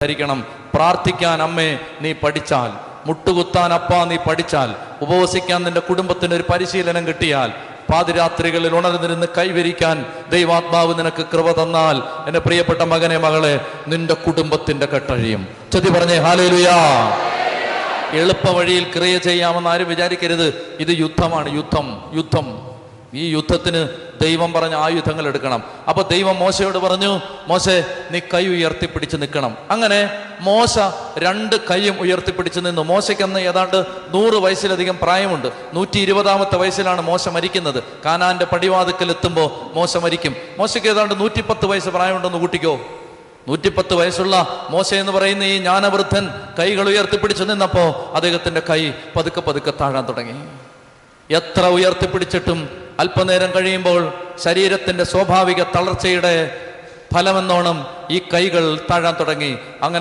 ധരിക്കണം. പ്രാർത്ഥിക്കാൻ അമ്മേ നീ പഠിച്ചാൽ, മുട്ടുകുത്താൻ അപ്പാ നീ പഠിച്ചാൽ, ഉപവസിക്കാൻ നിന്റെ കുടുംബത്തിന് ഒരു പരിശീലനം കിട്ടിയാൽ, പാതിരാത്രികളിൽ ഉണർന്നിരുന്ന് കൈവരിക്കാൻ ദൈവാത്മാവ് നിനക്ക് കൃപ തന്നാൽ, എന്റെ പ്രിയപ്പെട്ട മകനെ മകളെ, നിന്റെ കുടുംബത്തിന്റെ കെട്ടഴിയും. ചൊല്ലി പറഞ്ഞേ ഹല്ലേലൂയാ. എളുപ്പ വഴിയിൽ ക്രിയ ചെയ്യാമെന്ന് ആരും വിചാരിക്കരുത്. ഇത് യുദ്ധമാണ്. യുദ്ധം. ഈ യുദ്ധത്തിന് ദൈവം പറഞ്ഞ ആയുധങ്ങൾ എടുക്കണം. അപ്പൊ ദൈവം മോശയോട് പറഞ്ഞു, മോശെ നീ കൈ ഉയർത്തിപ്പിടിച്ച് നിൽക്കണം. അങ്ങനെ മോശ 2 കൈയും ഉയർത്തിപ്പിടിച്ച് നിന്നു. മോശയ്ക്ക് അന്ന് ഏതാണ്ട് 100 വയസ്സിലധികം പ്രായമുണ്ട്. 120ാമത്തെ വയസ്സിലാണ് മോശ മരിക്കുന്നത്. കാനാന്റെ പടിവാതിക്കൽ എത്തുമ്പോൾ മോശ മരിക്കും. മോശയ്ക്ക് ഏതാണ്ട് 110 വയസ്സ് പ്രായമുണ്ടെന്ന് കൂട്ടിക്കോ. 110 വയസ്സുള്ള മോശ എന്ന് പറയുന്ന ഈ ജ്ഞാനവൃദ്ധൻ കൈകൾ ഉയർത്തിപ്പിടിച്ച് നിന്നപ്പോ അദ്ദേഹത്തിന്റെ കൈ പതുക്കെ പതുക്കെ താഴാൻ തുടങ്ങി. എത്ര ഉയർത്തിപ്പിടിച്ചിട്ടും അല്പനേരം കഴിയുമ്പോൾ ശരീരത്തിന്റെ സ്വാഭാവിക തളർച്ചയുടെ ഫലമെന്നോണം ഈ കൈകൾ താഴാൻ തുടങ്ങി. അങ്ങനെ